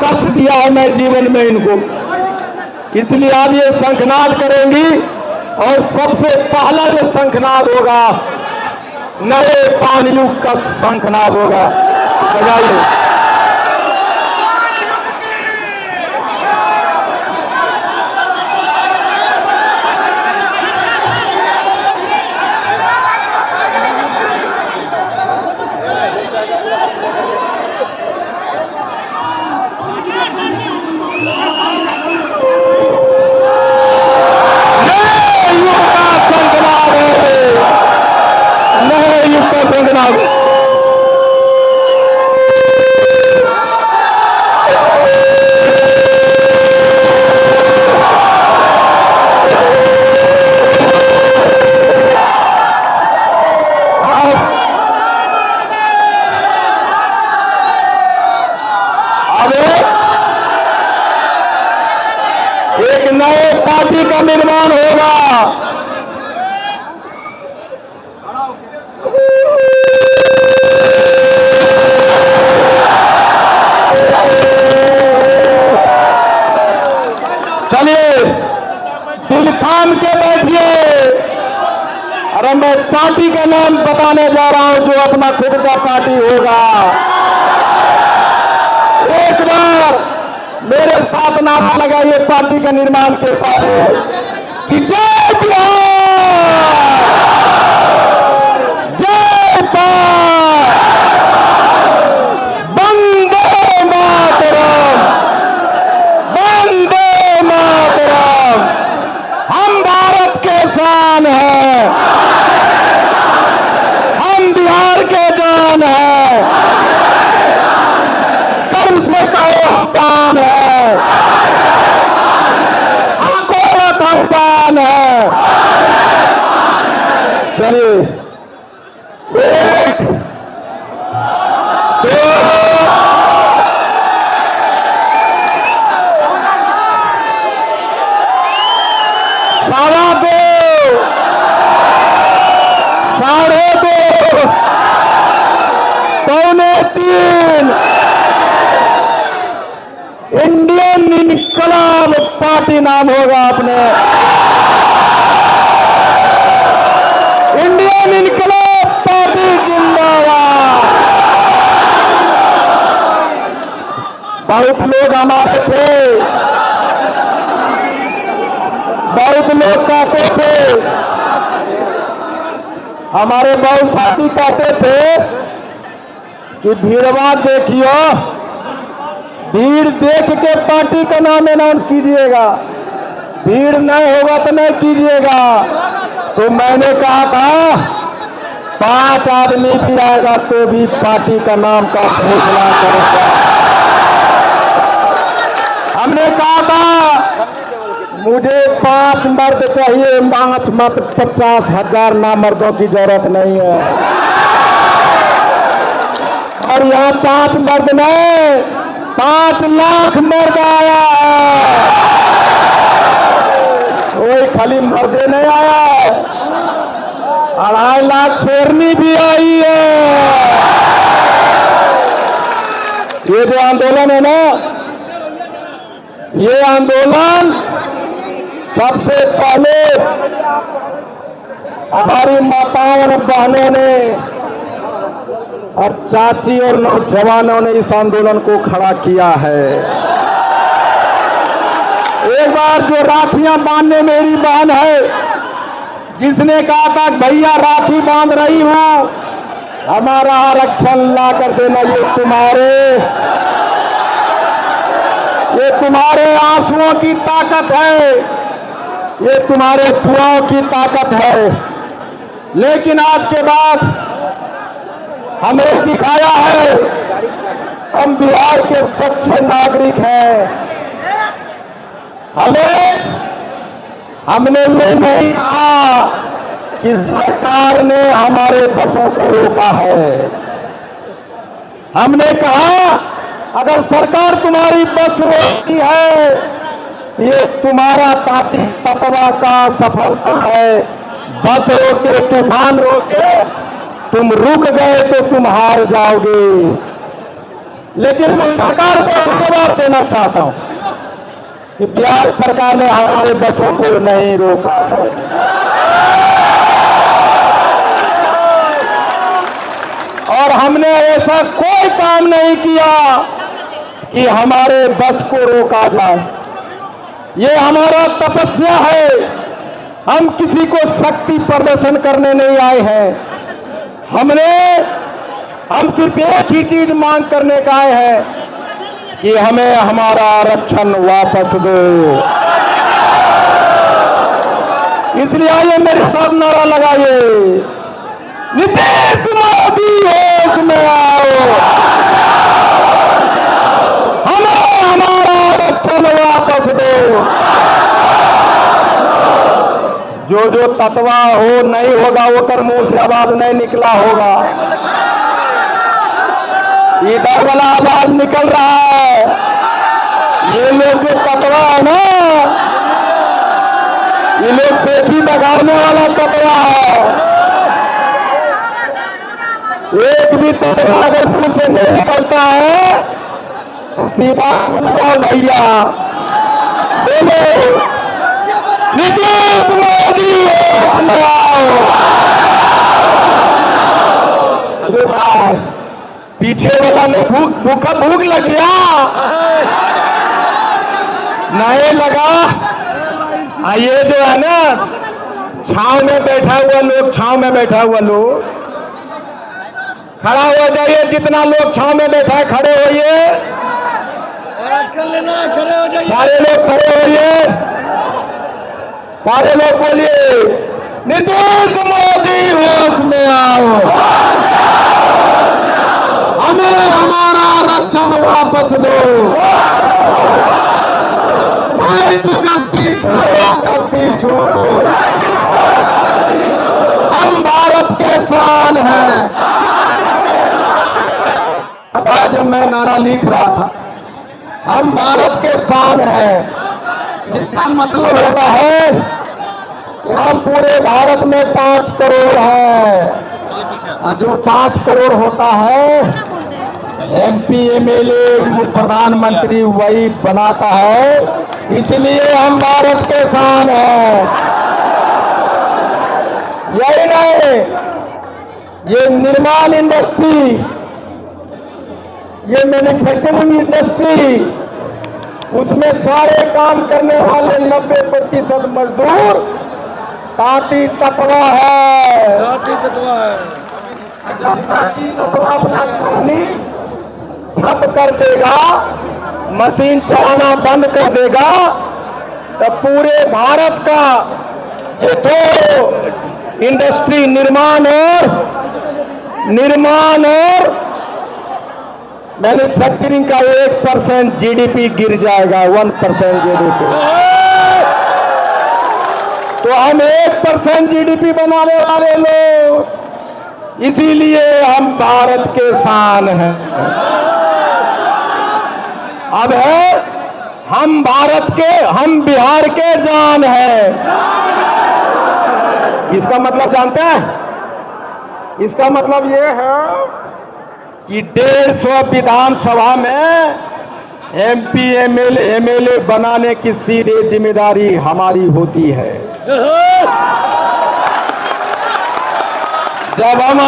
कष्ट दिया है मैं जीवन में इनको। इसलिए आज ये शंखनाद करेंगी और सबसे पहला जो शंखनाद होगा नए पानयुग का शंखनाद होगा। बजाइए। एक नए पार्टी का निर्माण होगा। चलिए दिल थाम के बैठिए। अरे मैं पार्टी का नाम बताने जा रहा हूं जो अपना खुद का पार्टी होगा। एक बार मेरे साथ नारा लगाइए पार्टी के निर्माण के बाद कि जय बिहार, जय भारत, वंदे मातरम, वंदे मातरम। हम भारत के शान हैं, हम बिहार के जान हैं, कर्म से आह्वान है, अकोरत आह्वान है। चलिए एक दो सवा दो साढ़े दो पौने तीन इंडियन इनकलाब पार्टी नाम होगा अपने। इंडियन इनकलाब पार्टी जिंदाबाद। बहुत लोग हमारे थे, बहुत लोग कहते थे, हमारे बहुत साथी कहते थे कि भीड़वा देखियो, भीड़ देख के पार्टी का नाम अनाउंस कीजिएगा, भीड़ नहीं होगा तो नहीं कीजिएगा। तो मैंने कहा था 5 आदमी भी आएगा तो भी पार्टी का नाम का घोषणा करेगा। हमने कहा था मुझे 5 मर्द चाहिए, 5 मर्द 50,000 नामर्दों की जरूरत नहीं है। और यहाँ 5 मर्द नहीं 5 लाख मर्द आया है। कोई खाली मर्दे नहीं आया है, 2.5 लाख शेरनी भी आई है। ये जो आंदोलन है ना, ये आंदोलन सबसे पहले हमारी माताओं और बहनों ने और चाची और नौजवानों ने इस आंदोलन को खड़ा किया है। एक बार जो राखियां बांधने मेरी बहन है, जिसने कहा था भैया राखी बांध रही हूं, हमारा आरक्षण ला कर देना, ये तुम्हारे आंसुओं की ताकत है, ये तुम्हारे दुआओं की ताकत है। लेकिन आज के बाद हमें दिखाया है हम बिहार के सच्चे नागरिक हैं। हमने ये नहीं कहा कि सरकार ने हमारे बसों को रोका है। हमने कहा अगर सरकार तुम्हारी बस रोकती है, ये तुम्हारा तत्वा का सफलता है। बस रोके, तूफान रोके, तुम रुक गए तो तुम हार जाओगे। लेकिन मैं सरकार को जवाब देना चाहता हूं कि बिहार सरकार ने हमारे बसों को नहीं रोका। और हमने ऐसा कोई काम नहीं किया कि हमारे बस को रोका जाए। ये हमारा तपस्या है। हम किसी को शक्ति प्रदर्शन करने नहीं आए हैं। हम सिर्फ एक ही चीज मांग करने का आए हैं कि हमें हमारा आरक्षण वापस दो। इसलिए आइए मेरे साथ नारा लगाइए, नीतीश मोदी होश में आओ, हमें हमारा आरक्षण वापस दो। जो तत्वा हो नहीं होगा वो कर मुंह से आवाज नहीं निकला होगा। इधर वाला आवाज निकल रहा है। ये लोग जो तत्वा है ना, ये लोग सेठी बगाड़ने वाला तत्वा है। एक भी तत्वा अगर मुंह से नहीं निकलता है सीधा भैया बोलो नीतीश मोदी पीछे वाला ने भूख लग गया नहीं लगा। ये जो है ना छांव में बैठा हुआ लोग खड़ा हो जाइए। जितना लोग छांव में बैठा है खड़े होइए। सारे लोग खड़े होइए। सारे लोग बोलिए नीतीश मोदी होश में आओ, हमें हमारा आरक्षण वापस दो। गलती छोड़ो, हम भारत के शान हैं। आज मैं नारा लिख रहा था, हम भारत के शान हैं। इसका मतलब होता है कि हम पूरे भारत में 5 करोड़ हैं। जो 5 करोड़ होता है MP MLA प्रधानमंत्री वही बनाता है। इसलिए हम भारत के शान हैं। यही नहीं, ये निर्माण इंडस्ट्री, ये मैन्युफैक्चरिंग इंडस्ट्री, उसमें सारे काम करने वाले 90% मजदूर तांती तत्वा है। जब तांती तत्वा अपना कहानी ठप कर देगा, मशीन चलाना बंद कर देगा, तो पूरे भारत का ये 2 इंडस्ट्री निर्माण और मैन्युफैक्चरिंग का 1% GDP गिर जाएगा। 1% GDP, तो हम 1% GDP बनाने वाले लोग, इसीलिए हम भारत के शान हैं। अब है हम बिहार के जान हैं। इसका मतलब जानते हैं? इसका मतलब ये है कि 150 विधानसभा में MP MLA बनाने की सीधे जिम्मेदारी हमारी होती है। जब हम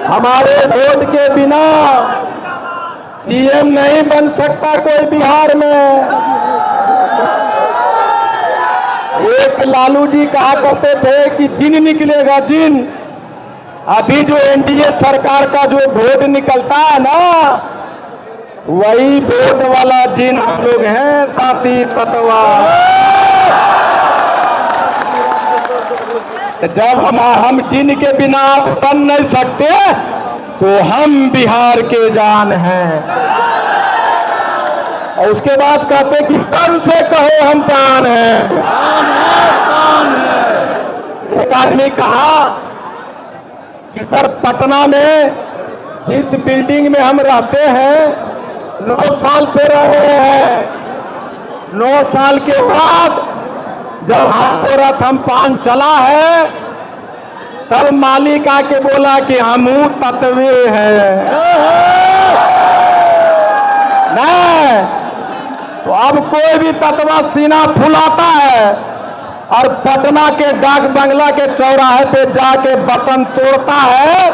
हमारे वोट के बिना CM नहीं बन सकता कोई बिहार में। एक लालू जी कहा करते थे कि जिन निकलेगा जिन। अभी जो NDA सरकार का जो वोट निकलता है ना, वही वोट वाला जिन हम लोग हैं, तांती तत्वा। जब हम जिन के बिना बन नहीं सकते, तो हम बिहार के जान हैं। और उसके बाद कहते कि तन से कहो हम प्राण हैं। एक आदमी कहा कि सर पटना में जिस बिल्डिंग में हम रहते हैं 9 साल से रह रहे हैं। 9 साल के बाद जब हाथों रथ हम पान चला है तब मालिक आके बोला कि हम तत्वे हैं। नहीं तो अब कोई भी तत्वा सीना फुलाता है और पटना के डाक बंगला के चौराहे पे जाके बटन तोड़ता है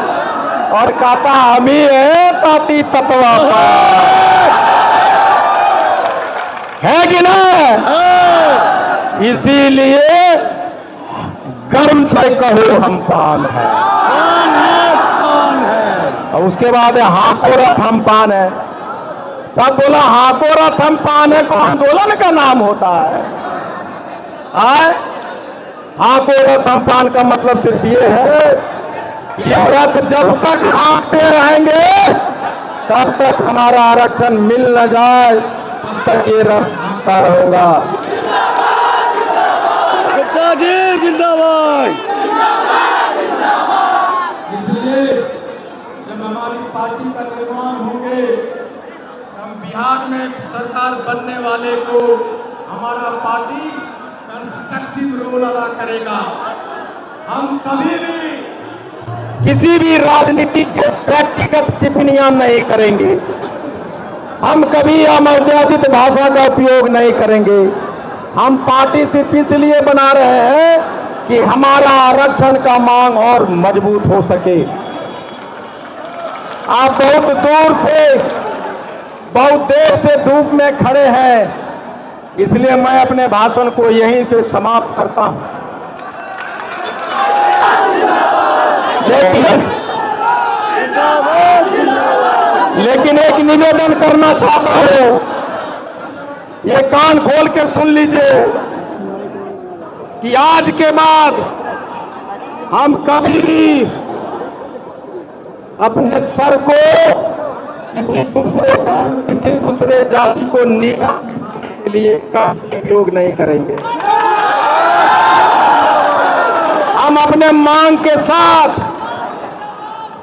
और कहता हम ही है ताती तत्वा है कि ना। इसीलिए गर्म से कहो हम पान है, और उसके बाद हाको रथ हम पान है। सब बोला हाको रथ हम पान है, को आंदोलन का नाम होता है। हाको रथ हम पान का मतलब सिर्फ ये है, ये रथ जब तक हाँकते रहेंगे तब तक हमारा आरक्षण मिल न जाए, तब तक ये रथ हाँकता रहेगा। जिंदाबाद। इसलिए जब हमारी पार्टी का निर्माण होंगे, हम बिहार में सरकार बनने वाले को हमारा पार्टी कंस्ट्रक्टिव रोल अदा करेगा। हम कभी भी किसी भी राजनीति के व्यक्तिगत टिप्पणियां नहीं करेंगे, हम कभी अमर्यादित भाषा का उपयोग नहीं करेंगे। हम पार्टी सिर्फ इसलिए बना रहे हैं कि हमारा आरक्षण का मांग और मजबूत हो सके। आप बहुत दूर से बहुत देर से धूप में खड़े हैं, इसलिए मैं अपने भाषण को यहीं पे समाप्त करता हूं। लेकिन एक निवेदन करना चाहता हूं, ये कान खोल के सुन लीजिए कि आज के बाद हम कभी भी अपने सर को किसी दूसरे जाति को नीचा के लिए कभी उपयोग नहीं करेंगे। हम अपने मांग के साथ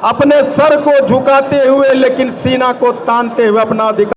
अपने सर को झुकाते हुए लेकिन सीना को तानते हुए अपना अधिकार